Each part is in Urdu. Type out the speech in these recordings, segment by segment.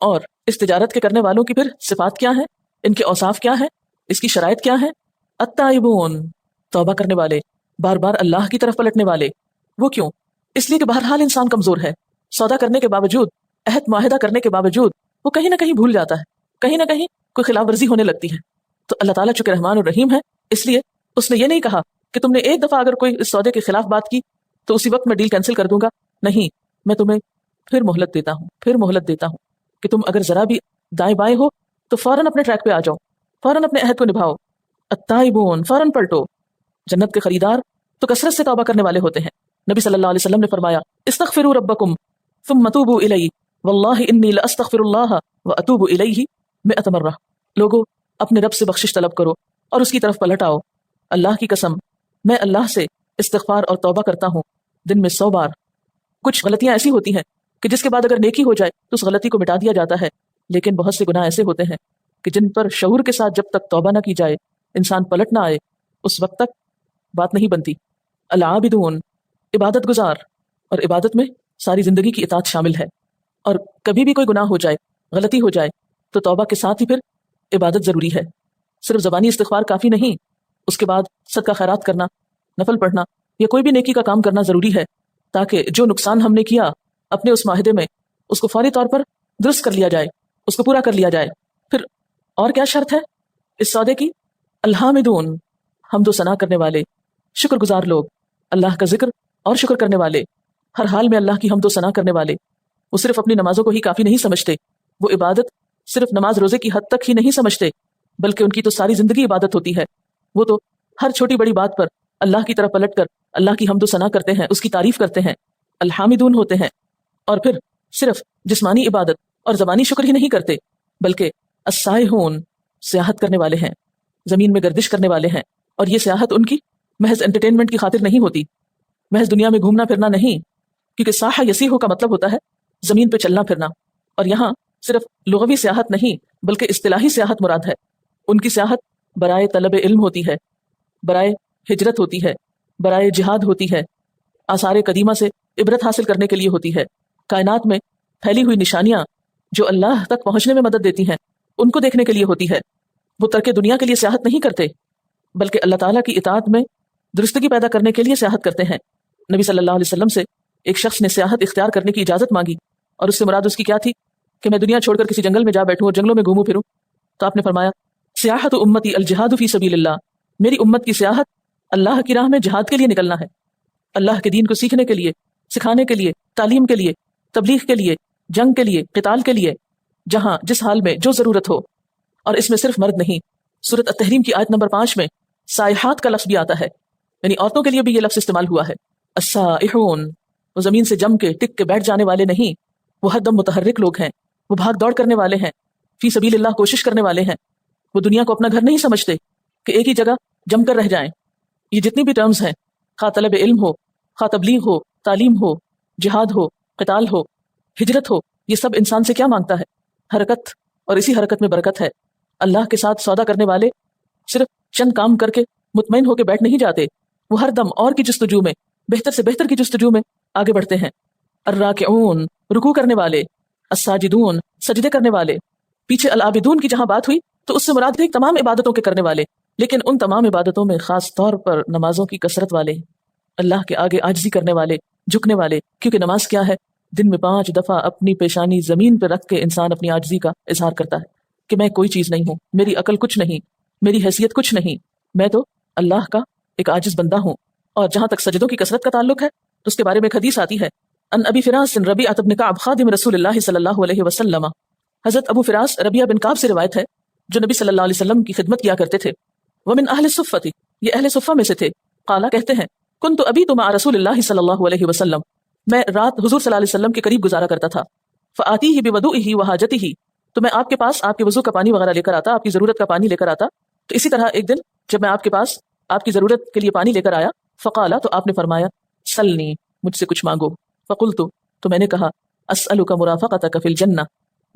اور اس تجارت کے کرنے والوں کی پھر صفات کیا ہیں، ان کے اوصاف کیا ہیں، اس کی شرائط کیا ہیں؟ التائبون، توبہ کرنے والے، بار بار اللہ کی طرف پلٹنے والے۔ وہ کیوں؟ اس لیے کہ بہرحال انسان کمزور ہے، سودا کرنے کے باوجود، عہد معاہدہ کرنے کے باوجود وہ کہیں نہ کہیں بھول جاتا ہے، کہیں نہ کہیں کوئی خلاف ورزی ہونے لگتی ہے۔ تو اللہ تعالیٰ چونکہ رحمان الرحیم ہے، اس لیے اس نے یہ نہیں کہا کہ تم نے ایک دفعہ اگر کوئی اس سودے کے خلاف بات کی تو اسی وقت میں ڈیل کینسل کر دوں گا۔ نہیں، میں تمہیں پھر مہلت دیتا ہوں، پھر مہلت دیتا ہوں کہ تم اگر ذرا بھی دائیں بائیں ہو تو فوراً اپنے ٹریک پہ آ جاؤ، فوراً اپنے عہد کو نبھاؤ۔ التائبون، فوراً پلٹو۔ جنت کے خریدار تو کثرت سے توبہ کرنے والے ہوتے ہیں۔ نبی صلی اللہ علیہ وسلم نے فرمایا استغفروا ربکم ثم توبوا الیہ واللہ انی لاستغفر اللہ واتوب الیہ 100 مرہ۔ لوگو اپنے رب سے بخشش طلب کرو اور اس کی طرف پلٹ آؤ۔ اللہ کی قسم میں اللہ سے استغفار اور توبہ کرتا ہوں دن میں 100 بار۔ کچھ غلطیاں ایسی ہوتی ہیں کہ جس کے بعد اگر نیکی ہو جائے تو اس غلطی کو مٹا دیا جاتا ہے، لیکن بہت سے گناہ ایسے ہوتے ہیں کہ جن پر شعور کے ساتھ جب تک توبہ نہ کی جائے، انسان پلٹ نہ آئے، اس وقت تک بات نہیں بنتی۔ العابدون، عبادت گزار، اور عبادت میں ساری زندگی کی اطاعت شامل ہے۔ اور کبھی بھی کوئی گناہ ہو جائے، غلطی ہو جائے تو توبہ کے ساتھ ہی پھر عبادت ضروری ہے۔ صرف زبانی استغفار کافی نہیں، اس کے بعد صدقہ خیرات کرنا، نفل پڑھنا یا کوئی بھی نیکی کا کام کرنا ضروری ہے، تاکہ جو نقصان ہم نے کیا اپنے اس معاہدے میں اس کو فوری طور پر درست کر لیا جائے، اس کو پورا کر لیا جائے۔ پھر اور کیا شرط ہے اس سودے کی؟ الحامدون، حمد و ثنا کرنے والے، شکر گزار لوگ، اللہ کا ذکر اور شکر کرنے والے، ہر حال میں اللہ کی حمد و ثنا کرنے والے۔ وہ صرف اپنی نمازوں کو ہی کافی نہیں سمجھتے، وہ عبادت صرف نماز روزے کی حد تک ہی نہیں سمجھتے، بلکہ ان کی تو ساری زندگی عبادت ہوتی ہے۔ وہ تو ہر چھوٹی بڑی بات پر اللہ کی طرف پلٹ کر اللہ کی حمد و ثنا کرتے ہیں، اس کی تعریف کرتے ہیں، الحامدون ہوتے ہیں۔ اور پھر صرف جسمانی عبادت اور زبانی شکر ہی نہیں کرتے، بلکہ السائحون، سیاحت کرنے والے ہیں، زمین میں گردش کرنے والے ہیں۔ اور یہ سیاحت ان کی محض انٹرٹینمنٹ کی خاطر نہیں ہوتی، محض دنیا میں گھومنا پھرنا نہیں، کیونکہ ساحہ یسیحو کا مطلب ہوتا ہے زمین پہ چلنا پھرنا، اور یہاں صرف لغوی سیاحت نہیں بلکہ اصطلاحی سیاحت مراد ہے۔ ان کی سیاحت برائے طلب علم ہوتی ہے، برائے ہجرت ہوتی ہے، برائے جہاد ہوتی ہے، آثار قدیمہ سے عبرت حاصل کرنے کے لیے ہوتی ہے، کائنات میں پھیلی ہوئی نشانیاں جو اللہ تک پہنچنے میں مدد دیتی ہیں ان کو دیکھنے کے لیے ہوتی ہے۔ وہ ترک دنیا کے لیے سیاحت نہیں کرتے، بلکہ اللہ تعالیٰ کی اطاعت میں درستگی پیدا کرنے کے لیے سیاحت کرتے ہیں۔ نبی صلی اللہ علیہ وسلم سے ایک شخص نے سیاحت اختیار کرنے کی اجازت مانگی، اور اس سے مراد اس کی کیا تھی کہ میں دنیا چھوڑ کر کسی جنگل میں جا بیٹھوں اور جنگلوں میں گھوموں پھروں۔ تو آپ نے فرمایا سیاحت امتی الجہاد فی سبیل اللہ، میری امت کی سیاحت اللہ کی راہ میں جہاد کے لیے نکلنا ہے، اللہ کے دین کو سیکھنے کے لیے، سکھانے کے لیے، تعلیم کے لیے، تبلیغ کے لیے، جنگ کے لیے، قتال کے لیے، جہاں جس حال میں جو ضرورت ہو۔ اور اس میں صرف مرد نہیں، سورۃ التحریم کی آیت نمبر 5 میں سائحات کا لفظ بھی آتا ہے، یعنی عورتوں کے لیے بھی یہ لفظ استعمال ہوا ہے۔ السائحون، وہ زمین سے جم کے ٹک کے بیٹھ جانے والے نہیں، وہ ہر دم متحرک لوگ ہیں، وہ بھاگ دوڑ کرنے والے ہیں، فی سبیل اللہ کوشش کرنے والے ہیں۔ وہ دنیا کو اپنا گھر نہیں سمجھتے کہ ایک ہی جگہ جم کر رہ جائیں۔ یہ جتنی بھی ٹرمز ہیں، خواہ طلب علم ہو، خواہ تبلیغ ہو، تعلیم ہو، جہاد ہو، قتال ہو، ہجرت ہو، یہ سب انسان سے کیا مانگتا ہے؟ حرکت، اور اسی حرکت میں برکت ہے۔ اللہ کے ساتھ سودا کرنے والے صرف چند کام کر کے مطمئن ہو کے بیٹھ نہیں جاتے، وہ ہر دم اور کی جستجو میں، بہتر سے بہتر کی جستجو میں آگے بڑھتے ہیں۔ الراکعون، رکوع کرنے والے، الساجدون، سجدے کرنے والے۔ پیچھے العابدون کی جہاں بات ہوئی تو اس سے مراد ہے تمام عبادتوں کے کرنے والے، لیکن ان تمام عبادتوں میں خاص طور پر نمازوں کی کثرت والے، اللہ کے آگے عاجزی کرنے والے، جھکنے والے، کیونکہ نماز کیا ہے؟ دن میں 5 دفعہ اپنی پیشانی زمین پہ رکھ کے انسان اپنی عاجزی کا اظہار کرتا ہے کہ میں کوئی چیز نہیں ہوں، میری عقل کچھ نہیں، میری حیثیت کچھ نہیں، میں تو اللہ کا ایک عاجز بندہ ہوں۔ اور جہاں تک سجدوں کی کثرت کا تعلق ہے تو اس کے بارے میں ایک حدیث آتی ہے، ان ابی فراس ربیعۃ بن کعب خادم رسول اللہ صلی اللہ علیہ وسلم، حضرت ابو فراس ربیعہ بن کعب سے روایت ہے جو نبی صلی اللہ علیہ وسلم کی خدمت کیا کرتے تھے۔ ومن اہل الصفۃ، یہ اہل صفہ میں سے تھے۔ قالا، کہتے ہیں، کنت ابیت مع رسول اللہ صلی اللہ علیہ وسلم، میں رات حضور صلی اللہ علیہ وسلم کے قریب گزارا کرتا تھا۔ فآتیہ بوضوئہ وحاجتہ، تو میں آپ کے پاس آپ کے وضو کا پانی وغیرہ لے کر آتا، آپ کی ضرورت کا پانی لے کر آتا۔ تو اسی طرح ایک دن جب میں آپ کے پاس آپ کی ضرورت کے لیے پانی لے کر آیا، فقالا، تو آپ نے فرمایا، سلنی، مجھ سے کچھ مانگو۔ فقلت، تو میں نے کہا، اسألک مرافقتک فی الجنہ،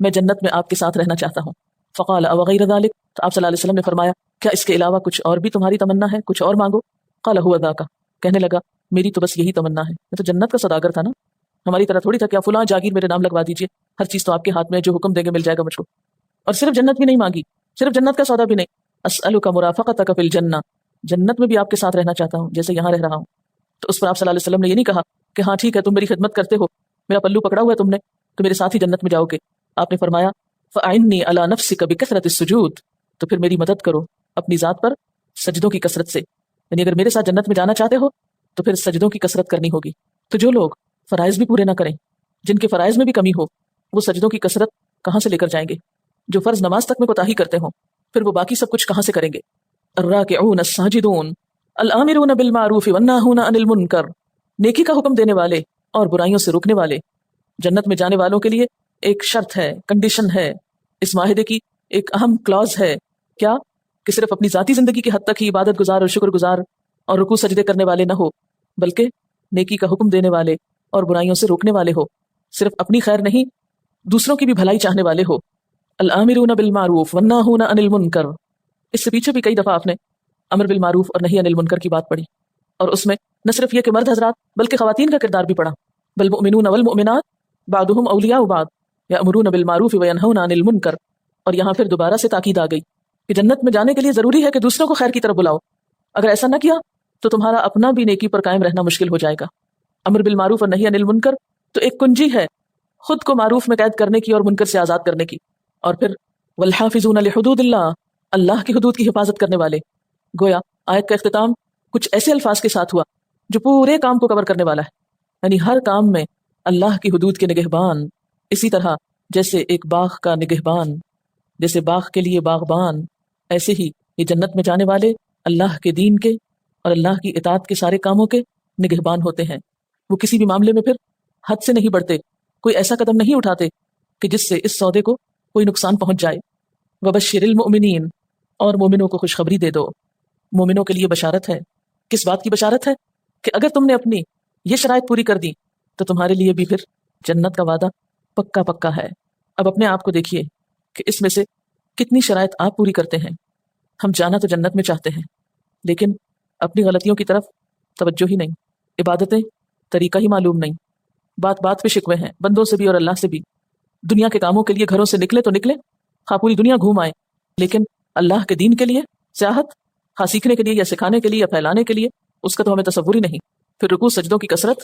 میں جنت میں آپ کے ساتھ رہنا چاہتا ہوں۔ فقال او غیر ذلک، تو آپ صلی اللہ علیہ وسلم نے فرمایا، کیا اس کے علاوہ کچھ اور بھی تمہاری تمنا ہے؟ کچھ اور مانگو۔ قال هو ذاک، کہنے لگا، میری تو بس یہی تمنا ہے، میں تو جنت کا سوداگر تھا نا، ہماری طرح تھوڑی تھا کہ آپ فلاں جاگیر میرے نام لگوا دیجئے، ہر چیز تو آپ کے ہاتھ میں ہے، جو حکم دیں گے مل جائے گا مجھ کو. اور صرف جنت بھی نہیں مانگی، صرف جنت کا سودا بھی نہیں، اسألک مرافقتک فی الجنہ، جنت میں بھی آپ کے ساتھ رہنا چاہتا ہوں جیسے یہاں رہ رہا ہوں. تو اس پر آپ صلی اللہ علیہ وسلم نے یہ نہیں کہا کہ ہاں ٹھیک ہے تم میری خدمت کرتے ہو، میرا پلو پکڑا ہوا ہے تم نے تو میرے ساتھ ہی جنت میں جاؤ گے. آپ نے فرمایا فأعنی علی نفسک بکثرۃ السجود، تو پھر میری مدد کرو اپنی ذات پر سجدوں کی کثرت سے. یعنی اگر میرے ساتھ جنت میں جانا چاہتے ہو تو پھر سجدوں کی کثرت کرنی ہوگی. تو جو لوگ فرائض بھی پورے نہ کریں، جن کے فرائض میں بھی کمی ہو، وہ سجدوں کی کثرت کہاں سے لے کر جائیں گے؟ جو فرض نماز تک میں کوتاہی کرتے ہوں پھر وہ باقی سب کچھ کہاں سے کریں گے؟ الراکعون الساجدون الآمرون بالمعروف والناہون عن المنکر، نیکی کا حکم دینے والے اور برائیوں سے روکنے والے. جنت میں جانے والوں کے لیے ایک شرط ہے، کنڈیشن ہے، اس معاہدے کی ایک اہم کلاز ہے. کیا؟ کہ صرف اپنی ذاتی زندگی کی حد تک ہی عبادت گزار اور شکر گزار اور رکوع سجدے کرنے والے نہ ہو، بلکہ نیکی کا حکم دینے والے اور برائیوں سے روکنے والے ہو. صرف اپنی خیر نہیں، دوسروں کی بھی بھلائی چاہنے والے ہو. الآمرون بالمعروف والناہون عن المنکر، اس سے پیچھے بھی کئی دفعہ آپ نے امر بالمعروف اور نہی عن المنکر کی بات پڑھی، اور اس میں نہ صرف یہ کہ مرد حضرات بلکہ خواتین کا کردار بھی پڑھا. والمؤمنون والمؤمنات بعضهم اولیاء بعض یأمرون بالمعروف وینہون عن المنکر. اور یہاں پھر دوبارہ سے تاکید آ گئی کہ جنت میں جانے کے لیے ضروری ہے کہ دوسروں کو خیر کی طرف بلاؤ. اگر ایسا نہ کیا تو تمہارا اپنا بھی نیکی پر قائم رہنا مشکل ہو جائے گا. امر بالمعروف اور نہی عن المنکر تو ایک کنجی ہے خود کو معروف میں قید کرنے کی اور منکر سے آزاد کرنے کی. اور پھر والحافظون لحدود اللہ، اللہ کی حدود کی حفاظت کرنے والے. گویا آیت کا اختتام کچھ ایسے الفاظ کے ساتھ ہوا جو پورے کام کو کور کرنے والا ہے. یعنی ہر کام میں اللہ کی حدود کے نگہبان، اسی طرح جیسے ایک باغ کا نگہبان، جیسے باغ کے لیے باغبان، ایسے ہی یہ جنت میں جانے والے اللہ کے دین کے اور اللہ کی اطاعت کے سارے کاموں کے نگہبان ہوتے ہیں. وہ کسی بھی معاملے میں پھر حد سے نہیں بڑھتے، کوئی ایسا قدم نہیں اٹھاتے کہ جس سے اس سودے کو کوئی نقصان پہنچ جائے. وبشر المؤمنین، اور مومنوں کو خوشخبری دے دو. مومنوں کے لیے بشارت ہے. کس بات کی بشارت ہے؟ کہ اگر تم نے اپنی یہ شرائط پوری کر دی تو تمہارے لیے بھی پھر جنت کا وعدہ پکا پکا ہے. اب اپنے آپ کو دیکھیے کہ اس میں سے کتنی شرائط آپ پوری کرتے ہیں. ہم جانا تو جنت میں چاہتے ہیں، لیکن اپنی غلطیوں کی طرف توجہ ہی نہیں، عبادتیں طریقہ ہی معلوم نہیں، بات بات پہ شکوے ہیں بندوں سے بھی اور اللہ سے بھی. دنیا کے کاموں کے لیے گھروں سے نکلے تو نکلے، خواہ پوری دنیا گھوم آئے، لیکن اللہ کے دین کے لیے سیاحت، خواہ سیکھنے کے لیے یا سکھانے کے لیے یا پھیلانے کے لیے، اس کا تو ہمیں تصور ہی نہیں. پھر رکوع سجدوں کی کثرت.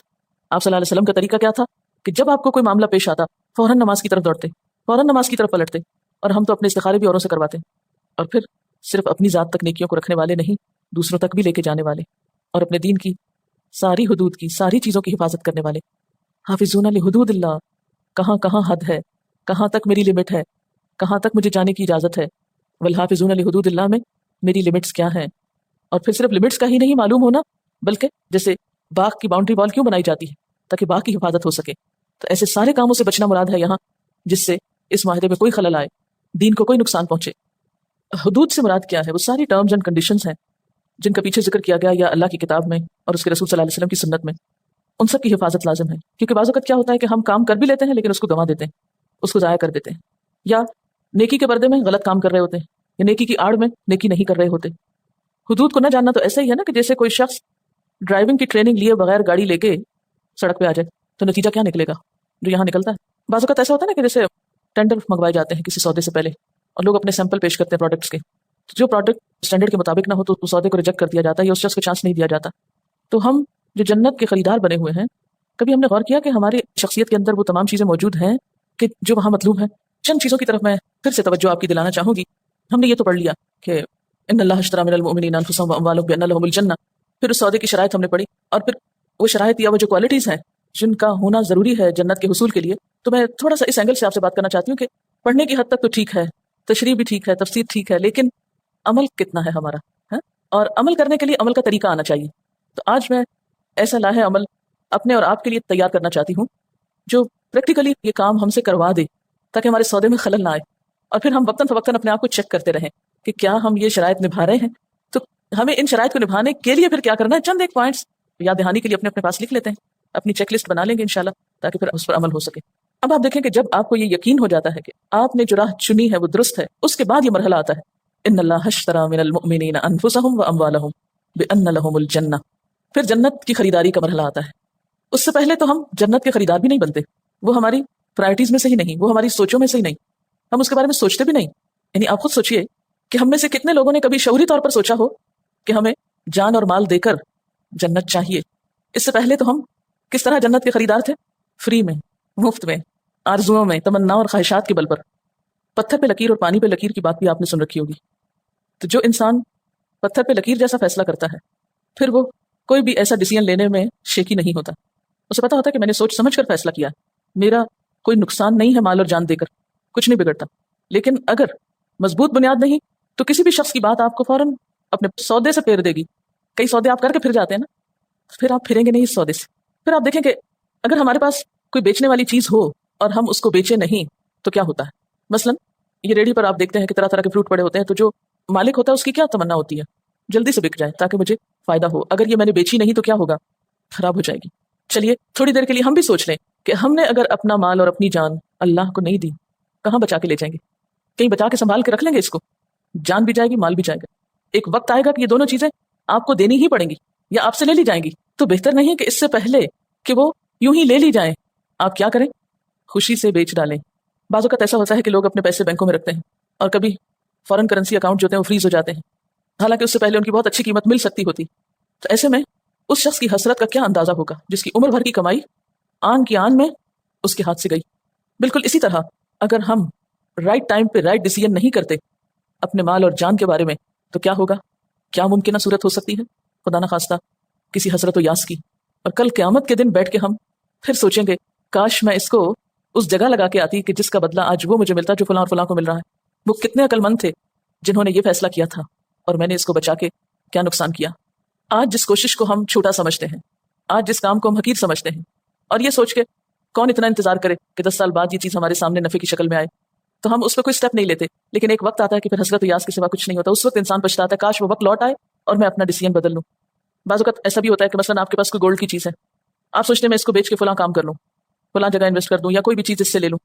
آپ صلی اللہ علیہ وسلم کا طریقہ کیا تھا کہ جب آپ کو کوئی معاملہ پیش آتا فوراً نماز کی طرف دوڑتے، فوراً نماز کی طرف پلٹتے. اور ہم تو اپنے استخارے بھی اوروں سے کرواتے. اور پھر صرف اپنی ذات تک نیکیوں کو رکھنے والے نہیں، دوسروں تک بھی لے کے جانے والے، اور اپنے دین کی ساری حدود کی، ساری چیزوں کی حفاظت کرنے والے. حافظون لحدود اللہ، کہاں کہاں حد ہے، کہاں تک میری لمٹ ہے، کہاں تک مجھے جانے کی اجازت ہے. والحافظون لحدود اللہ میں میری لمٹس کیا ہیں. اور پھر صرف لمٹس کا ہی نہیں معلوم ہونا، بلکہ جیسے باغ کی باؤنڈری وال کیوں بنائی جاتی ہے؟ تاکہ باغ کی حفاظت ہو سکے. تو ایسے سارے کاموں سے بچنا مراد ہے یہاں، جس سے اس معاہدے میں کوئی خلل آئے، دین کو کوئی نقصان پہنچے. حدود سے مراد کیا ہے؟ وہ ساری ٹرمز اینڈ کنڈیشنز ہیں جن کا پیچھے ذکر کیا گیا یا اللہ کی کتاب میں اور اس کے رسول صلی اللہ علیہ وسلم کی سنت میں. ان سب کی حفاظت لازم ہے، کیونکہ بعض اوقات کیا ہوتا ہے کہ ہم کام کر بھی لیتے ہیں لیکن اس کو گنوا دیتے ہیں، اس کو ضائع کر دیتے ہیں، یا نیکی کے پردے میں غلط کام کر رہے ہوتے ہیں، یا نیکی کی آڑ میں نیکی نہیں کر رہے ہوتے. حدود کو نہ جاننا تو ایسا ہی ہے نا کہ جیسے کوئی شخص ڈرائیونگ کی ٹریننگ لیے بغیر گاڑی لے کے سڑک پہ آ جائے تو نتیجہ کیا نکلے گا جو یہاں نکلتا ہے. بعض اوقات ایسا ہوتا ہے نا کہ جیسے ٹینڈر منگوائے جاتے ہیں کسی سودے سے پہلے اور لوگ اپنے سیمپل پیش کرتے ہیں پروڈکٹس کے، تو جو پروڈکٹ اسٹینڈرڈ کے مطابق نہ ہو تو اس سودے کو ریجیکٹ کر دیا جاتا ہے یا اس شخص کو چانس نہیں دیا جاتا. تو ہم جو جنت کے خریدار بنے ہوئے ہیں، کبھی ہم نے غور کیا کہ ہماری شخصیت کے اندر وہ تمام چیزیں موجود ہیں کہ جو وہاں مطلوب ہیں؟ چند چیزوں کی طرف میں پھر سے توجہ آپ کی دلانا چاہوں گی. ہم نے یہ تو پڑھ لیا کہ ان اللہ اشتری من المؤمنین انفسهم واموالهم بان لهم الجنہ، پھر اس سودے کی شرائط ہم نے پڑھی، اور پھر وہ شرائط یا وہ جو کوالٹیز ہیں جن کا ہونا ضروری ہے جنت کے حصول کے لیے. تو میں تھوڑا سا اس اینگل سے آپ سے بات کرنا چاہتی ہوں کہ پڑھنے کی حد تک تو ٹھیک ہے، تشریح بھی ٹھیک ہے، تفسیر ٹھیک ہے، لیکن عمل کتنا ہے ہمارا ہے؟ اور عمل کرنے کے لیے عمل کا طریقہ آنا چاہیے. تو آج میں ایسا لاہے عمل اپنے اور آپ کے لیے تیار کرنا چاہتی ہوں جو پریکٹیکلی یہ کام ہم سے کروا دے تاکہ ہمارے سودے میں خلل نہ آئے، اور پھر ہم وقتاً فوقتاً اپنے آپ کو چیک کرتے رہیں کہ کیا ہم یہ شرائط نبھا رہے ہیں. تو ہمیں ان شرائط کو نبھانے کے لیے پھر کیا کرنا ہے، چند ایک پوائنٹس یاد دہانی کے لیے اپنے پاس لکھ لیتے ہیں، اپنی چیک لسٹ بنا لیں گے انشاءاللہ تاکہ پھر اس پر عمل ہو سکے. اب آپ دیکھیں کہ جب آپ کو یہ یقین ہو جاتا ہے کہ آپ نے جو راہ چنی ہے وہ درست ہے، اس کے بعد یہ مرحلہ آتا ہے ان اللہ اشتری من المؤمنین انفسهم واموالهم بان لهم الجنہ. پھر جنت کی خریداری کا مرحلہ آتا ہے. اس سے پہلے تو ہم جنت کے خریدار بھی نہیں بنتے، وہ ہماری پرائرٹیز میں سے ہی نہیں، وہ ہماری سوچوں میں سے ہی نہیں، ہم اس کے بارے میں سوچتے بھی نہیں. یعنی آپ خود سوچئے کہ ہم میں سے کتنے لوگوں نے کبھی شعوری طور پر سوچا ہو کہ ہمیں جان اور مال دے کر جنت چاہیے. اس سے پہلے تو ہم کس طرح جنت کے خریدار تھے؟ فری میں، مفت میں، آرزوؤں میں، تمنا اور خواہشات کے بل پر. پتھر پہ لکیر اور پانی پہ لکیر کی بات بھی آپ نے سن رکھی ہوگی. تو جو انسان پتھر پہ لکیر جیسا فیصلہ کرتا ہے، پھر وہ کوئی بھی ایسا ڈیسیژن لینے میں شیکی نہیں ہوتا. اسے پتا ہوتا ہے کہ میں نے سوچ سمجھ کر فیصلہ کیا، میرا کوئی نقصان نہیں ہے، مال اور جان دے کر کچھ نہیں بگڑتا. لیکن اگر مضبوط بنیاد نہیں تو کسی بھی شخص کی بات آپ کو فوراً اپنے سودے سے پھیر دے گی. کئی سودے آپ کر کے پھر جاتے ہیں نا، پھر آپ پھریں گے نہیں اس سودے سے. پھر آپ دیکھیں کہ اگر ہمارے پاس کوئی بیچنے والی چیز ہو اور ہم اس کو بیچے نہیں تو کیا ہوتا ہے. مثلا یہ ریڈی پر آپ دیکھتے ہیں کہ طرح طرح کے فروٹ پڑے ہوتے ہیں، تو جو مالک ہوتا ہے اس کی کیا تمنا ہوتی ہے؟ جلدی سے بک جائے تاکہ مجھے فائدہ ہو. اگر یہ میں نے بیچی نہیں تو کیا ہوگا؟ خراب ہو جائے گی. چلیے تھوڑی دیر کے لیے ہم بھی سوچ لیں کہ ہم نے اگر اپنا مال اور اپنی جان اللہ کو نہیں دی، کہاں بچا کے لے جائیں گے؟ کہیں بچا کے سنبھال کے رکھ لیں گے اس کو؟ جان بھی جائے گی، مال بھی جائے گا. ایک وقت آئے گا کہ یہ دونوں چیزیں آپ کو دینی ہی پڑیں گی یا آپ سے لے لی جائیں گی. تو بہتر نہیں کہ اس سے پہلے کہ وہ یوں ہی لے لی جائیں، آپ کیا کریں؟ خوشی سے بیچ ڈالیں. بعض اوقات ایسا ہوتا ہے کہ لوگ اپنے پیسے بینکوں میں رکھتے ہیں اور کبھی فورن کرنسی اکاؤنٹ جو ہوتے ہیں وہ فریز ہو جاتے ہیں، حالانکہ اس سے پہلے ان کی بہت اچھی قیمت مل سکتی ہوتی. تو ایسے میں اس شخص کی حسرت کا کیا اندازہ ہوگا جس کی عمر بھر کی کمائی آن کی آن میں اس کے ہاتھ سے گئی. بالکل اسی طرح اگر ہم رائٹ ٹائم پہ رائٹ ڈیسیژن نہیں کرتے اپنے مال اور جان کے بارے میں تو کیا ہوگا؟ کیا ممکنہ صورت ہو سکتی ہے خدا نہ خواستہ کسی حسرت و یاس کی، اور کل قیامت کے دن بیٹھ کے ہم پھر سوچیں گے کاش میں اس کو اس جگہ لگا کے آتی کہ جس کا بدلہ آج وہ مجھے ملتا جو فلاں اور فلاں کو مل رہا ہے. وہ کتنے عقل مند تھے جنہوں نے یہ فیصلہ کیا تھا اور میں نے اس کو بچا کے کیا نقصان کیا. آج جس کوشش کو ہم چھوٹا سمجھتے ہیں، آج جس کام کو ہم حقیر سمجھتے ہیں، اور یہ سوچ کے کون اتنا انتظار کرے کہ 10 سال بعد یہ چیز ہمارے سامنے نفع کی شکل میں آئے، تو ہم اس پہ کوئی سٹیپ نہیں لیتے. لیکن ایک وقت آتا ہے کہ پھر حسرت و یاس کے سوا کچھ نہیں ہوتا. اس وقت انسان پچھتاتا ہے کاش وہ وقت لوٹ آئے اور میں اپنا ڈیسیژن بدل لوں. بعض اوقات ایسا بھی ہوتا ہے کہ مثلا آپ کے پاس کوئی گولڈ کی چیز ہے، آپ سوچتے ہیں میں اس کو بیچ کے فلاں کام کر لوں، فلاں جگہ انویسٹ کر دوں یا کوئی بھی چیز اس سے لے لوں.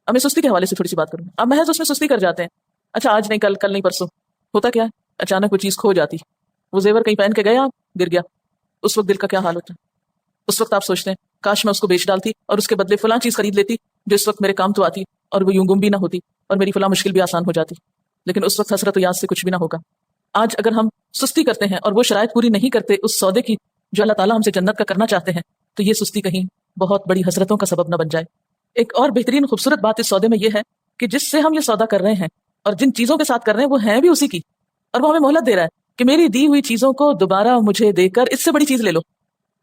اب میں سستی کے حوالے سے تھوڑی سی بات کروں. اب محض اس میں سستی کر جاتے ہیں، اچھا آج نہیں، کل نہیں، پرسوں. ہوتا کیا ہے؟ اچانک وہ چیز کھو جاتی، وہ زیور کہیں پہن کے گیا، گر گیا. اس وقت دل کا کیا حال ہوتا ہے؟ اس وقت آپ سوچتے ہیں کاش میں اس کو بیچ ڈالتی اور اس کے بدلے فلاں چیز خرید لیتی جو اس وقت میرے کام تو آتی اور وہ یوں گم بھی نہ ہوتی اور میری فلاں مشکل بھی آسان ہو جاتی. لیکن اس وقت حسرت و یاد سے کچھ بھی نہ ہوگا. آج اگر ہم سستی کرتے ہیں اور وہ شرائط پوری نہیں کرتے اس سودے کی جو اللہ تعالیٰ ہم سے جنت کا کرنا چاہتے ہیں، تو یہ سستی کہیں بہت بڑی حسرتوں کا سبب نہ بن جائے. ایک اور بہترین خوبصورت بات اس سودے میں یہ ہے کہ جس سے ہم یہ سودا کر رہے ہیں اور جن چیزوں کے ساتھ کر رہے ہیں وہ ہیں بھی اسی کی، اور وہ ہمیں مہلت دے رہا ہے کہ میری دی ہوئی چیزوں کو دوبارہ مجھے دے کر اس سے بڑی چیز لے لو.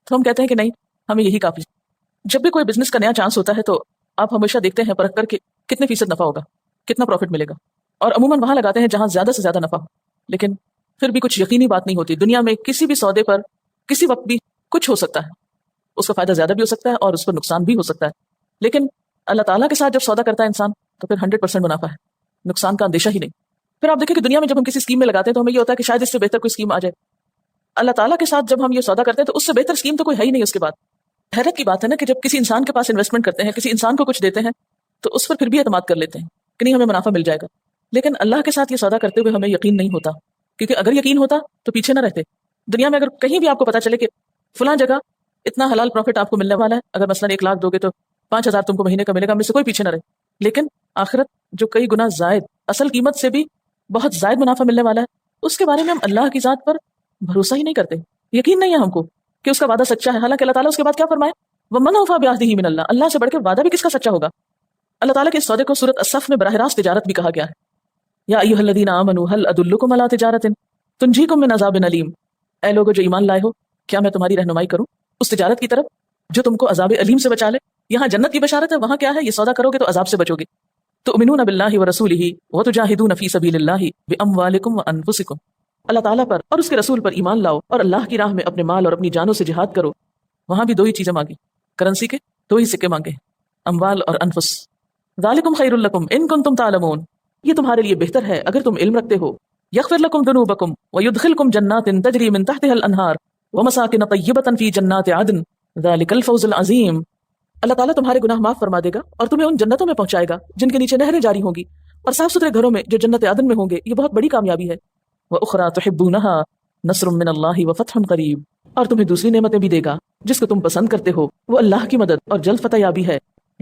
تو ہم کہتے ہیں کہ نہیں، ہمیں یہی کافی. جب بھی کوئی بزنس کا نیا چانس ہوتا ہے تو آپ ہمیشہ دیکھتے ہیں پرکھ کر کے کتنے فیصد نفع ہوگا، کتنا پروفٹ ملے گا، اور عموماً وہاں لگاتے ہیں جہاں زیادہ سے زیادہ نفع ہو. لیکن پھر بھی کچھ یقینی بات نہیں ہوتی. دنیا میں کسی بھی سودے پر کسی وقت بھی کچھ ہو سکتا ہے، اس کا فائدہ زیادہ بھی ہو سکتا ہے اور اس پر نقصان بھی ہو سکتا ہے. لیکن اللہ تعالیٰ کے ساتھ جب سودا کرتا ہے انسان تو پھر 100% منافع ہے، نقصان کا اندیشہ ہی نہیں. پھر آپ دیکھیں کہ دنیا میں جب ہم کسی اسکیم میں لگاتے ہیں تو ہمیں یہ ہوتا ہے کہ شاید اس سے بہتر کوئی اسکیم آ جائے. اللہ تعالیٰ کے ساتھ جب ہم یہ سودا کرتے ہیں تو اس سے بہتر اسکیم تو کوئی ہے ہی نہیں. اس کے بعد حیرت کی بات ہے نا کہ جب کسی انسان کے پاس انویسٹمنٹ کرتے ہیں، کسی انسان کو کچھ دیتے ہیں تو اس پر پھر بھی اعتماد کر لیتے ہیں کہ نہیں ہمیں منافع مل جائے گا. لیکن اللہ کے ساتھ یہ سودا کرتے ہوئے ہمیں یقین نہیں ہوتا، کیونکہ اگر یقین ہوتا تو پیچھے نہ رہتے. دنیا میں اگر کہیں بھی آپ کو پتا چلے کہ فلاں جگہ اتنا حلال پروفٹ آپ کو ملنے والا ہے، اگر مثلا 1 لاکھ دو گے تو 5,000 تم کو مہینے کا ملے گا، ہم میں سے کوئی پیچھے نہ رہے. لیکن آخرت جو کئی گنا زائد، اصل قیمت سے بھی بہت زائد منافع ملنے والا ہے، اس کے بارے میں ہم اللہ کی ذات پر بھروسہ ہی نہیں کرتے. یقین نہیں ہے ہم کو کہ اس کا وعدہ سچا ہے. حالانکہ اللہ تعالیٰ اس کے بعد کیا فرمائے؟ وَمَنْ أَوْفَىٰ بِعَهْدِهِ مِنَ اللَّهِ، اللہ سے بڑھ کے وعدہ بھی کس کا سچا ہوگا؟ اللہ تعالیٰ کے اس سودے کو سورۃ الصف میں براہ راست تجارت بھی کہا گیا ہے. یا ایھا الذین آمنوا هل ادلکم علی تجارۃ تنجیکم من عذاب علیم، اے لوگو جو ایمان لائے ہو، کیا میں تمہاری رہنمائی کروں اس تجارت کی طرف جو تم کو عذاب علیم سے بچا لے؟ یہاں جنت کی بشارت ہے، وہاں کیا ہے؟ یہ سودا کرو گے تو عذاب سے بچو گے. تؤمنون باللہ ورسولہ وتجاہدون فی سبیل اللہ باموالکم وانفسکم، اللہ تعالیٰ پر اور اس کے رسول پر ایمان لاؤ اور اللہ کی راہ میں اپنے مال اور اپنی جانوں سے جہاد کرو. وہاں بھی 2 ہی چیزیں مانگی، کرنسی کے 2 ہی سکے مانگے، اموال اور انفس. ذالکم خیر لکم ان کنتم تعلمون، یہ تمہارے لیے بہتر ہے اگر تم علم رکھتے ہو. یغفر لکم ذنوبکم ویدخلکم جنات تجری من تحتها الانہار ومساکن طیبۃ فی جنات عدن ذالک الفوز العظیم. اللہ تعالیٰ تمہارے گناہ معاف فرما دے گا اور تمہیں ان جنتوں میں پہنچائے گا جن کے نیچے نہریں جاری ہوں گی، اور صاف ستھرے گھروں میں جو جنت عدن میں ہوں گے. یہ بہت بڑی کامیابی ہے. وَأُخْرَىٰ تُحِبُّونَهَا نَصْرٌ مِّنَ اللَّهِ وَفَتْحٌ قَرِيبٌ، اور تمہیں دوسری نعمتیں بھی دے گا جس کو تم پسند کرتے ہو، وہ اللہ کی مدد اور جلد فتح یابی ہے.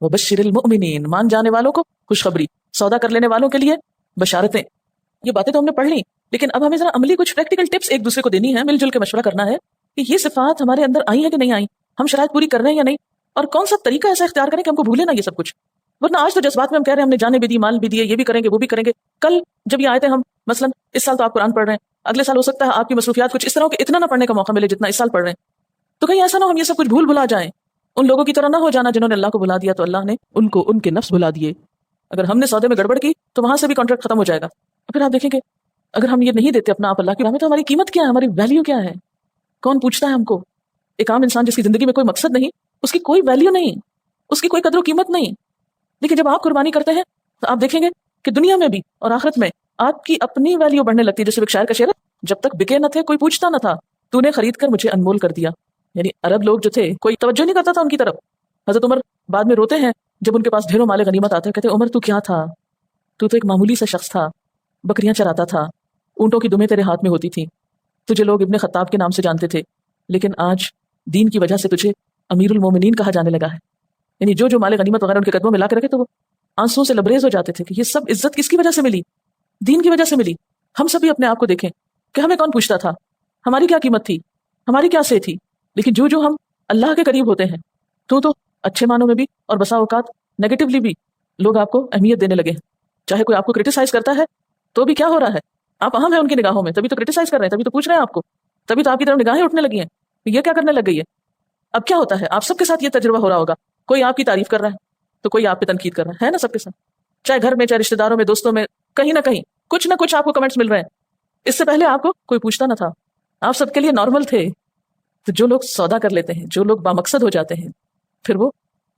وبشر المؤمنین، مان جانے والوں کو خوشخبری، سودا کر لینے والوں کے لیے بشارتیں۔ یہ باتیں تو ہم نے پڑھ لی، لیکن اب ہمیں ذرا عملی کچھ پریکٹیکل ٹپس ایک دوسرے کو دینی ہے، مل جل کے مشورہ کرنا ہے کہ یہ صفات ہمارے اندر آئی ہیں کہ نہیں آئی، ہم شرائط پوری کر رہے ہیں یا نہیں، اور کون سا طریقہ ایسا اختیار کریں کہ ہم کو بھولے نہ یہ سب کچھ۔ ورنہ آج تو جذبات میں ہم کہہ رہے ہیں ہم نے جانے بھی دی، مال بھی دیے، یہ بھی کریں گے وہ بھی کریں گے، کل جب یہ آیتیں ہم مثلا اس سال تو آپ قرآن پڑھ رہے ہیں، اگلے سال ہو سکتا ہے آپ کی مصروفیات کچھ اس طرح کہ اتنا نہ پڑھنے کا موقع ملے جتنا اس سال پڑھ رہے ہیں، تو کہیں ایسا نہ ہو ہم یہ سب کچھ بھلا جائیں، ان لوگوں کی طرح نہ ہو جانا جنہوں نے اللہ کو بھلا دیا تو اللہ نے ان کو ان کے نفس بھلا دیے۔ اگر ہم نے سودے میں گڑبڑ کی تو وہاں سے بھی کانٹریکٹ ختم ہو جائے گا۔ پھر آپ دیکھیں گے اگر ہم یہ نہیں دیتے اپنا آپ اللہ کی راہ میں تو ہماری قیمت کیا ہے، ہماری ویلیو کیا ہے، کون پوچھتا ہے ہم کو؟ ایک عام انسان جس کی زندگی میں کوئی مقصد نہیں، اس کی کوئی ویلیو نہیں، اس کی کوئی قدر و قیمت نہیں۔ لیکن جب آپ قربانی کرتے ہیں تو آپ دیکھیں گے کہ دنیا میں بھی اور آخرت میں آپ کی اپنی ویلیو بڑھنے لگتی ہے۔ جیسے ایک شاعر کا شعر ہے، جب تک بکے نہ تھے کوئی پوچھتا نہ تھا، تو نے خرید کر مجھے انمول کر دیا۔ یعنی عرب لوگ جو تھے کوئی توجہ نہیں کرتا تھا ان کی طرف۔ حضرت عمر بعد میں روتے ہیں جب ان کے پاس ڈھیروں مال غنیمت آتے ہیں، کہتے ہیں عمر تو کیا تھا، تو ایک معمولی سا شخص تھا، بکریاں چراتا تھا، اونٹوں کی دمیں تیرے ہاتھ میں ہوتی تھی، تجھے لوگ ابن خطاب کے نام سے جانتے تھے، لیکن آج دین کی وجہ سے تجھے امیر المومنین کہا جانے لگا ہے۔ یعنی جو مال غنیمت وغیرہ ان کے قدموں میں لا کے رکھے تو وہ آنسوں سے لبریز ہو جاتے تھے کہ یہ سب عزت کس کی وجہ سے ملی؟ دین کی وجہ سے ملی۔ ہم سب بھی اپنے آپ کو دیکھیں کہ ہمیں کون پوچھتا تھا، ہماری کیا قیمت تھی، ہماری کیا سے تھی، لیکن جو ہم اللہ کے قریب ہوتے ہیں تو اچھے معنوں میں بھی اور بسا اوقات نیگیٹیولی بھی لوگ آپ کو اہمیت دینے لگے ہیں۔ چاہے کوئی آپ کو کرٹیسائز کرتا ہے تو بھی کیا ہو رہا ہے، آپ اہم ہیں ان کی نگاہوں میں، تبھی تو کرٹیسائز کر رہے ہیں، تبھی تو پوچھ رہے ہیں آپ کو، تبھی تو آپ کی طرف نگاہیں اٹھنے لگی ہیں کہ یہ کیا کرنے لگ گئی ہے۔ اب کیا ہوتا ہے، آپ سب کے ساتھ یہ تجربہ ہو رہا ہوگا، کوئی آپ کی تعریف کر رہا ہے تو کوئی آپ پہ تنقید کر رہا ہے نا، سب کے ساتھ، چاہے گھر میں، چاہے رشتہ داروں میں، دوستوں میں، کہیں نہ کہیں کچھ نہ کچھ آپ کو کمنٹس مل رہے ہیں۔ اس سے پہلے آپ کو کوئی پوچھتا نہ تھا، آپ سب کے لیے نارمل تھے۔ تو جو لوگ سودا کر لیتے ہیں، جو لوگ بامقصد ہو جاتے ہیں، پھر وہ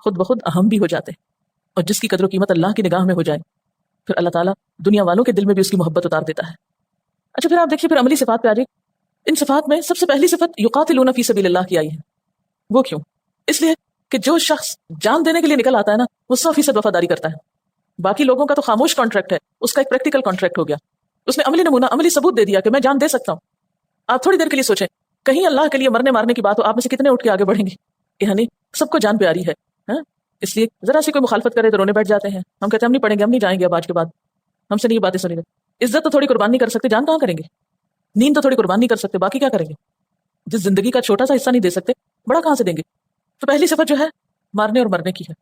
خود بخود اہم بھی ہو جاتے ہیں، اور جس کی قدر و قیمت اللہ کی نگاہ میں ہو جائے پھر اللہ تعالیٰ دنیا والوں کے دل میں بھی اس کی محبت اتار دیتا ہے۔ اچھا پھر آپ دیکھیے پھر عملی صفات پہ آ جائے۔ ان صفات میں سب سے پہلی صفت یقاتلون فی سبیل اللہ کی آئی ہے۔ وہ کیوں؟ اس لیے کہ جو شخص جان دینے کے لیے نکل آتا ہے نا، وہ 100% وفاداری کرتا ہے۔ باقی لوگوں کا تو خاموش کانٹریکٹ ہے، اس کا ایک پریکٹیکل کانٹریکٹ ہو گیا، اس نے عملی نمونہ، عملی ثبوت دے دیا کہ میں جان دے سکتا ہوں۔ آپ تھوڑی دیر کے لیے سوچیں، کہیں اللہ کے لیے مرنے مارنے کی بات ہو، آپ میں سے کتنے اٹھ کے آگے بڑھیں گے؟ یعنی سب کو جان پیاری ہے، ہاں؟ اس لیے ذرا سی کوئی مخالفت کرے تو رونے بیٹھ جاتے ہیں، ہم کہتے ہیں ہم نہیں پڑھیں گے، ہم نہیں جائیں گے اب آج کے بعد، ہم سے نہیں یہ باتیں سنیں گے۔ عزت تو تھوڑی قربان نہیں کر سکتے، جان کہاں کریں گے؟ نیند تو تھوڑی قربان نہیں کر سکتے، باقی کیا کریں گے؟ جس زندگی کا چھوٹا سا حصہ نہیں دے سکتے، بڑا کہاں سے دیں گے؟ تو پہلی صفت جو ہے مارنے اور مرنے کی ہے۔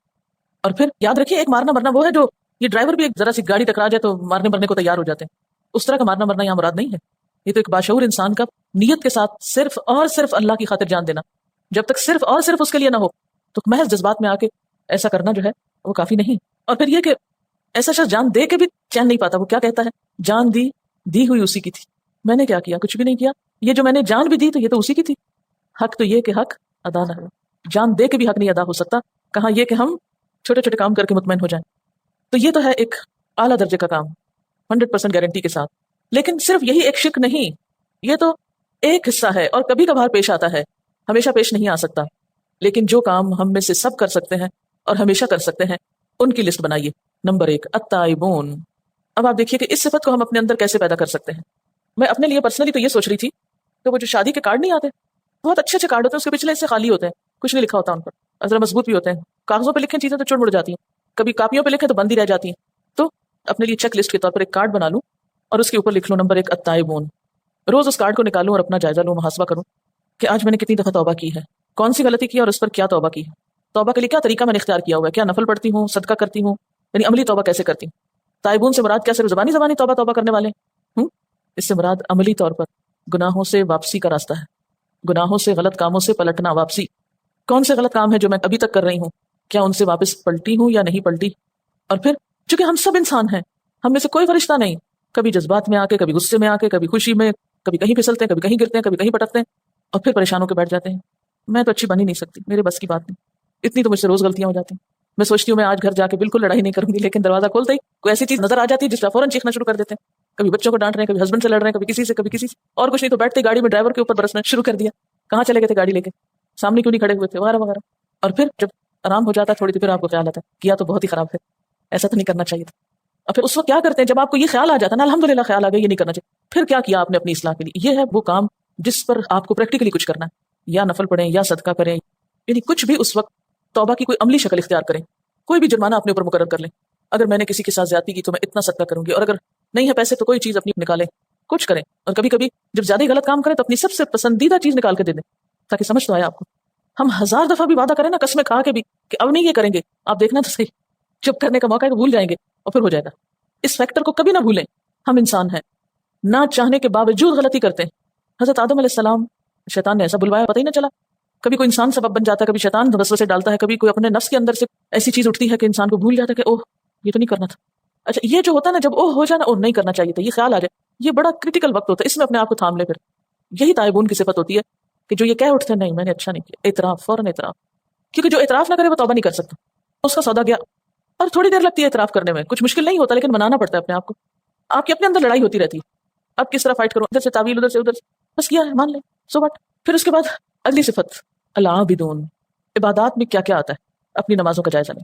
اور پھر یاد رکھیے ایک مارنا مرنا وہ ہے جو یہ ڈرائیور بھی ایک ذرا سی گاڑی ٹکرا جائے تو مارنے مرنے کو تیار ہو جاتے ہیں، اس طرح کا مارنا مرنا یہاں مراد نہیں ہے۔ یہ تو ایک باشعور انسان کا نیت کے ساتھ صرف اور صرف اللہ کی خاطر جان دینا، جب تک صرف اور صرف اس کے لیے نہ ہو تو محض جذبات میں آ کے ایسا کرنا جو ہے وہ کافی نہیں۔ اور پھر یہ کہ ایسا شخص جان دے کے بھی چین نہیں پاتا، وہ کیا کہتا ہے، جان دی ہوئی اسی کی تھی، میں نے کیا کیا، کچھ بھی نہیں کیا، یہ جو میں نے جان بھی دی تو یہ تو اسی کی تھی۔ حق تو یہ کہ حق ادا نہ ہو، جان دے کے بھی حق نہیں ادا ہو سکتا، کہاں یہ کہ ہم چھوٹے چھوٹے کام کر کے مطمئن ہو جائیں۔ تو یہ تو ہے ایک اعلیٰ درجے کا کام 100% گارنٹی کے ساتھ۔ لیکن صرف یہی ایک شک نہیں، یہ تو ایک حصہ ہے اور کبھی کبھار پیش آتا ہے، ہمیشہ پیش نہیں آ سکتا۔ لیکن جو کام ہم میں سے سب کر سکتے ہیں اور ہمیشہ کر سکتے ہیں ان کی لسٹ بنائیے۔ نمبر 1 التائبون۔ اب آپ دیکھیے کہ اس صفت کو ہم اپنے اندر کیسے پیدا کر سکتے ہیں۔ میں اپنے لیے پرسنلی تو یہ سوچ رہی تھی کہ وہ جو شادی کے کارڈ نہیں آتے، بہت اچھے اچھے کارڈ ہوتے ہیں، اس کے پچھلے حصے خالی ہوتے ہیں، کچھ نہیں لکھا ہوتا ان پر، ذرا مضبوط بھی ہوتے ہیں، کاغذوں پہ لکھیں چیزیں تو چڑ مڑ جاتی ہیں، کبھی کاپیوں پہ لکھیں تو بند ہی رہ جاتی ہیں۔ تو اپنے لیے چیک لسٹ کے طور پر ایک کارڈ بنا لوں اور اس کے اوپر لکھ لوں نمبر 1 التائبون۔ روز اس کارڈ کو نکالوں اور اپنا جائزہ لوں، محاسبہ کروں کہ آج میں نے کتنی دفعہ توبہ کی ہے، کون سی غلطی کی اور اس پر کیا توبہ کی ہے، توبہ کے لیے کیا طریقہ میں نے اختیار کیا ہوا ہے، کیا نفل پڑھتی ہوں، صدقہ کرتی ہوں، یعنی عملی توبہ کیسے کرتی ہوں۔ تائبون سے مراد کیا صرف زبانی توبہ کرنے والے ہوں؟ اس سے مراد عملی طور پر گناہوں سے واپسی کا راستہ ہے، گناہوں سے، غلط کاموں سے پلٹنا، واپسی۔ کون سے غلط کام ہے جو میں ابھی تک کر رہی ہوں، کیا ان سے واپس پلٹی ہوں یا نہیں پلٹی؟ اور پھر چونکہ ہم سب انسان ہیں، ہم میں سے کوئی فرشتہ نہیں، کبھی جذبات میں آ کے، کبھی غصے میں آ کے، کبھی خوشی میں، کبھی کہیں پھسلتے ہیں، کبھی کہیں گرتے ہیں، کبھی کہیں پٹکتے ہیں اور پھر پریشان ہو کے بیٹھ جاتے ہیں، میں تو اچھی بن ہی نہیں سکتی، میرے بس کی بات نہیں، اتنی تو مجھ سے روز غلطیاں ہو جاتی ہیں۔ میں سوچتی ہوں میں آج گھر جا کے بالکل لڑائی نہیں کروں گی، لیکن دروازہ کھولتے ہی کوئی ایسی چیز نظر آ جاتی ہے جس پر فوراً چیخنا شروع کر دیتے ہیں، کبھی بچوں کو ڈانٹ رہے ہیں، کبھی ہسبینڈ سے لڑ رہے ہیں، کبھی کسی سے اور کچھ نہیں تو بیٹھتے گاڑی میں ڈرائیور کے اوپر برسنا شروع کر دیا، کہاں چلے گئے تھے گاڑی لے کے، سامنے کیوں نہیں کھڑے ہوئے تھے، وغیرہ وغیرہ۔ اور پھر جب آرام ہو جاتا ہے تھوڑی دیر، پھر آپ کو خیال آتا ہے کیا تو بہت ہی خراب ہے، ایسا تو نہیں کرنا چاہیے تھا۔ اور پھر اس وقت کیا کرتے ہیں جب آپ کو یہ خیال آ جاتا ہے نا، الحمدللہ خیال آ گیا یہ نہیں کرنا چاہیے، پھر کیا کیا آپ نے اپنی اصلاح کے لیے؟ یہ ہے وہ کام جس پر آپ کو پریکٹیکلی کچھ کرنا ہے، یا نفل پڑھیں یا صدقہ کریں یعنی کچھ بھی اس وقت توبہ کی کوئی عملی شکل اختیار کریں، کوئی بھی جرمانہ اپنے اوپر مقرر کر لیں، اگر میں نے کسی کے ساتھ زیادتی کی تو میں اتنا صدقہ کروں گی، اور اگر نہیں ہے پیسے تو کوئی چیز اپنی نکالیں، کچھ کریں، اور کبھی کبھی جب زیادہ ہی غلط کام کریں تو اپنی سب سے پسندیدہ چیز نکال کے دے دیں تاکہ سمجھ تو آئے آپ کو۔ ہم 1000 دفعہ بھی وعدہ کریں نا قسمیں کھا کے بھی کہ اب نہیں یہ کریں گے، آپ دیکھنا تو صحیح، جب کرنے کا موقع ہے تو بھول جائیں گے اور پھر ہو جائے گا۔ اس فیکٹر کو کبھی نہ بھولیں، ہم انسان ہیں، نہ چاہنے کے باوجود غلطی کرتے ہیں۔ حضرت آدم علیہ السلام شیطان نے ایسا بلوایا پتہ ہی نہ چلا، کبھی کوئی انسان سبب بن جاتا ہے، کبھی شیطان وسوسے ڈالتا ہے، کبھی کوئی اپنے نفس کے اندر سے ایسی چیز اٹھتی ہے کہ انسان کو بھول جاتا ہے کہ اوہ یہ تو نہیں کرنا تھا۔ اچھا یہ جو ہوتا ہے نا جب اوہ ہو جائے نا اوہ نہیں کرنا چاہیے تھا، یہ خیال آ جائے، یہ بڑا کریٹیکل وقت ہوتا ہے، اس میں اپنے آپ کو تھام لے۔ پھر یہی تائبون کی صفت ہوتی ہے کہ جو یہ کہہ اٹھتے ہیں نہیں میں نے اچھا نہیں کیا، اعتراف، فوراً اعتراف، کیونکہ جو اعتراف نہ کرے وہ توبہ نہیں کر سکتا، اس کا سودا گیا۔ اور تھوڑی دیر لگتی ہے اعتراف کرنے میں، کچھ مشکل نہیں ہوتا لیکن منانا پڑتا ہے اپنے آپ کو۔ آپ کے اپنے اندر لڑائی ہوتی رہتی ہے، اب کس طرح فائٹ کروں، ادھر سے تعویل ادھر سے ادھر سے، بس کیا ہے مان لیں سو بٹ۔ پھر اس کے بعد اگلی صفت العابدون، عبادات میں کیا کیا آتا ہے، اپنی نمازوں کا جائزہ لیں۔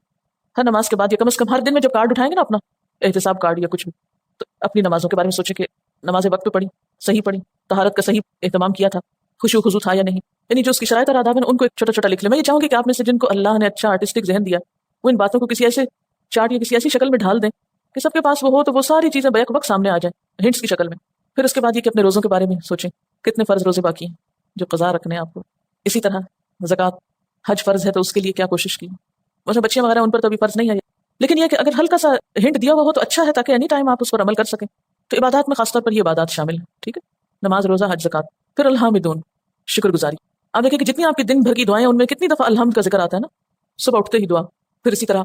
ہر نماز کے بعد یا کم از کم ہر دن میں جب کارڈ اٹھائیں گے نا اپنا احتساب کارڈ یا کچھ بھی، تو اپنی نمازوں کے بارے میں سوچیں کہ نماز وقت پہ پڑھی، صحیح پڑھی، طہارت کا صحیح اہتمام کیا تھا، خشوع خضوع تھا یا نہیں، یعنی جو اس کی شرائط اور آداب ہیں ان کو ایک چھوٹا چھوٹا لکھ لیں۔ میں یہ چاہوں گی کہ آپ میں سے جن کو اللہ نے اچھا آرٹسٹک ذہن دیا وہ ان باتوں کو کسی ایسے چارٹ یا کسی ایسی شکل میں ڈھال دیں کہ سب کے پاس وہ ہو تو وہ ساری چیزیں بیک وقت سامنے آ جائیں ہنٹس کی شکل میں۔ پھر اس کے بعد یہ کہ اپنے روزوں کے بارے میں سوچیں، کتنے فرض روزے باقی ہیں جو قضا رکھنے ہیں آپ کو۔ اسی طرح زکوٰۃ، حج فرض ہے تو اس کے لیے کیا کوشش کی، ویسے بچیاں وغیرہ ان پر تو ابھی فرض نہیں ہے، لیکن یہ کہ اگر ہلکا سا ہنٹ دیا ہوا ہو تو اچھا ہے تاکہ اینی ٹائم آپ اس پر عمل کر سکیں۔ تو عبادات میں خاص طور پر یہ عبادات شامل ہیں، ٹھیک ہے، نماز، روزہ، حج، زکوٰۃ۔ پھر الحامدون، شکر گزاری۔ آپ دیکھیں کہ جتنی آپ کی دن بھر کی دعائیں ان میں کتنی دفعہ الحمد کا ذکر آتا ہے نا، صبح اٹھتے ہی دعا، پھر اسی طرح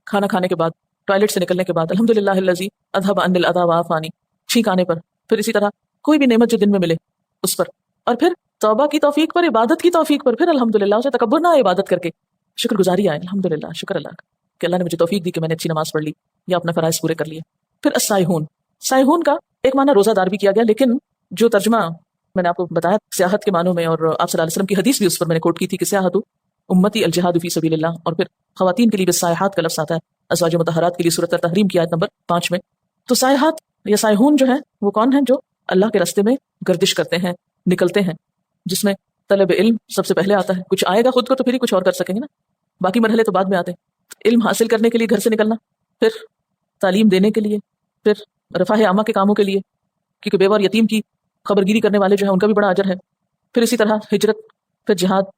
کھانا کھانے کے بعد، ٹوائلٹ سے نکلنے کے بعد الحمدللہ الذی اذھب عنی الاذی وعافانی، چھینک آنے پر، پھر اسی طرح کوئی بھی نعمت جو دن میں ملے اس پر، اور پھر توبہ کی توفیق پر، عبادت کی توفیق پر، پھر الحمدللہ، اسے تکبر نہ آئے عبادت کر کے، شکر گزاری آئے، الحمدللہ، شکر اللہ کا کہ اللہ نے مجھے توفیق دی کہ میں نے اچھی نماز پڑھ لی یا اپنے فرائض پورے کر لیے۔ پھر السائحون، سائحون کا ایک معنی روزہ دار بھی کیا گیا، لیکن جو ترجمہ میں نے آپ کو بتایا سیاحت کے معنوں میں، اور آپ صلی اللہ علیہ وسلم کی حدیث بھی اس پر میں نے کوٹ کی تھی کہ سیاحت امتی الجہاد فی سبیل اللہ، اور پھر خواتین کے لیے بھی سائحات کا لفظ آتا ہے ازواج مطہرات کے لیے سورۃ التحریم کی آیت نمبر 5 میں۔ تو سائحات یا سائحون جو ہیں وہ کون ہیں؟ جو اللہ کے راستے میں گردش کرتے ہیں، نکلتے ہیں، جس میں طلب علم سب سے پہلے آتا ہے، کچھ آئے گا خود کو تو پھر ہی کچھ اور کر سکیں گے نا، باقی مرحلے تو بعد میں آتے ہیں۔ علم حاصل کرنے کے لیے گھر سے نکلنا، پھر تعلیم دینے کے لیے، پھر رفاہ عامہ کے کاموں کے لیے، کیونکہ بیوہ اور یتیم کی خبر گیری کرنے والے جو ہیں ان کا بھی بڑا اجر ہے، پھر اسی طرح ہجرت، پھر جہاد۔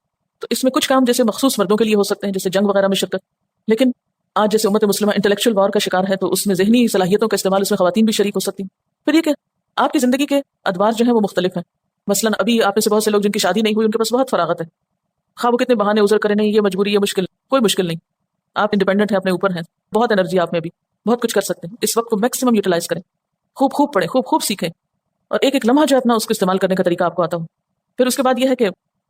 تو اس میں کچھ کام جیسے مخصوص مردوں کے لیے ہو سکتے ہیں جیسے جنگ وغیرہ میں شرکت، لیکن آج جیسے امت مسلمہ انٹلیکچوئل وار کا شکار ہے تو اس میں ذہنی صلاحیتوں کا استعمال، اس میں خواتین بھی شریک ہو سکتی ہیں۔ پھر یہ کہ آپ کی زندگی کے ادوار جو ہیں وہ مختلف ہیں، مثلا ابھی آپ میں سے بہت سے لوگ جن کی شادی نہیں ہوئی ان کے پاس بہت فراغت ہے، خواب وہ کتنے بہانے عذر کریں، نہیں یہ مجبوری، یہ مشکل، کوئی مشکل نہیں، آپ انڈیپینڈنٹ ہیں، اپنے اوپر ہیں، بہت انرجی آپ میں بھی، بہت کچھ کر سکتے ہیں۔ اس وقت کو میکسیمم یوٹیلائز کریں، خوب خوب پڑھیں، خوب خوب سیکھیں، اور ایک ایک لمحہ جو ہے اپنا اس کو استعمال کرنے کا طریقہ آپ کو آتا ہو۔ پھر اس کے بعد یہ ہے کہ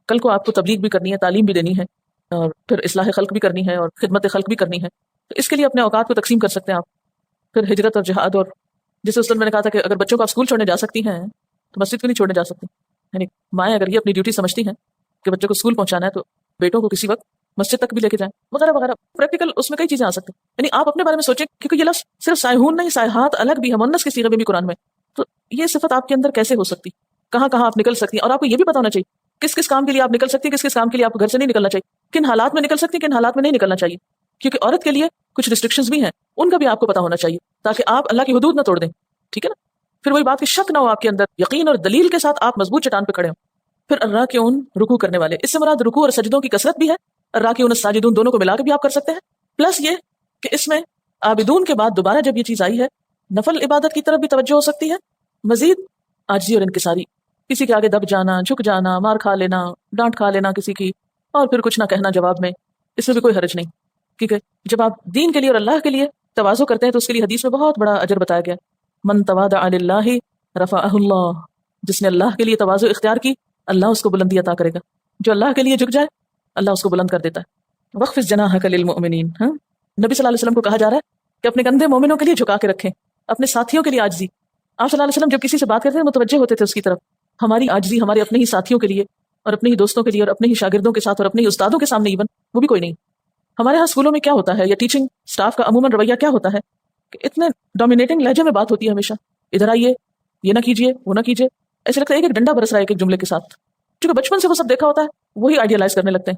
کل کو آپ کو تبلیغ بھی کرنی ہے، تعلیم بھی دینی ہے، اور پھر اصلاح خلق بھی کرنی ہے اور خدمت خلق بھی کرنی ہے، تو اس کے لیے اپنے اوقات کو تقسیم کر سکتے ہیں آپ۔ پھر ہجرت اور جہاد، اور جس اصل میں نے کہا تھا کہ اگر بچوں کو آپ اسکول چھوڑنے جا سکتی ہیں تو مسجد کو نہیں چھوڑنے جا سکتی، یعنی مائیں اگر یہ اپنی ڈیوٹی سمجھتی ہیں کہ بچوں کو اسکول پہنچانا ہے تو بیٹوں کو کسی وقت مسجد تک بھی لے کے جائیں وغیرہ وغیرہ۔ پریکٹیکل اس میں کئی چیزیں آ سکتی ہیں، یعنی آپ اپنے بارے میں سوچیں، کیونکہ یہ لفظ صرف سائحون نہیں، سائحات الگ بھی ہے، مؤنث کے صیغے میں بھی قرآن میں، تو یہ صفت آپ کے اندر کیسے ہو سکتی، کہاں کہاں آپ نکل سکتی ہیں، اور آپ کو یہ بھی پتا ہونا چاہیے کس کس کام کے لیے آپ نکل سکتی ہیں، کس کس کام کے لیے آپ کو گھر سے نہیں نکلنا چاہیے، کن حالات میں نکل سکتی ہیں، کن حالات میں نہیں نکلنا چاہیے، کیونکہ عورت کے لیے کچھ ریسٹرکشنز بھی ہیں، ان کا بھی آپ کو پتا ہونا چاہیے تاکہ آپ اللہ کی حدود نہ توڑ دیں، ٹھیک ہے نا۔ پھر وہی بات کہ شک نہ ہو آپ کے اندر، یقین اور دلیل کے ساتھ آپ مضبوط چٹان پہ کھڑے ہوں۔ پھر الراکعون، رکوع کرنے والے، اس سے مراد رکوع اور سجدوں کی کثرت بھی ہے، الراکعون الساجدون دونوں کو ملا کے بھی آپ کر سکتے ہیں، پلس یہ کہ اس میں عابدون کے بعد دوبارہ جب یہ چیز آئی ہے نفل عبادت کی طرف بھی توجہ ہو سکتی ہے، مزید عاجزی اور انکساری، کسی کے آگے دب جانا، جھک جانا، مار کھا لینا، ڈانٹ کھا لینا کسی کی، اور پھر کچھ نہ کہنا جواب میں، اس میں بھی کوئی حرج نہیں، کیونکہ جب آپ دین کے لیے اور اللہ کے لیے تواضع کرتے ہیں تو اس کے لیے حدیث میں بہت بڑا اجر بتایا گیا، من تواضع للہ رفعہ اللہ، جس نے اللہ کے لیے تواضع اختیار کی اللہ اس کو بلندی عطا کرے گا، جو اللہ کے لیے جھک جائے اللہ اس کو بلند کر دیتا ہے۔ وخفض جناحک للمؤمنین، نبی صلی اللہ علیہ وسلم کو کہا جا رہا ہے کہ اپنے کندھے مومنوں کے لیے جھکا کے رکھیں، اپنے ساتھیوں کے لیے عاجزی۔ آپ صلی اللہ علیہ وسلم جب کسی سے بات کرتے تھے متوجہ ہوتے تھے اس کی طرف، ہماری عاجزی ہمارے اپنے ہی ساتھیوں کے لیے اور اپنے ہی دوستوں کے لیے اور اپنے ہی شاگردوں کے ساتھ اور اپنے ہی استادوں کے سامنے، ایون وہ بھی کوئی نہیں۔ ہمارے ہاں اسکولوں میں کیا ہوتا ہے یا ٹیچنگ سٹاف کا عموماً رویہ کیا ہوتا ہے کہ اتنے ڈومینیٹنگ لہجے میں بات ہوتی ہے ہمیشہ، ادھر آئیے، یہ نہ کیجیے، وہ نہ کیجیے، ایسے لگتا ہے ایک ایک ڈنڈا برس رہا ہے ایک ایک جملے کے ساتھ، کیونکہ بچپن سے وہ سب دیکھا ہوتا ہے وہی آئیڈیالائز کرنے لگتے ہیں۔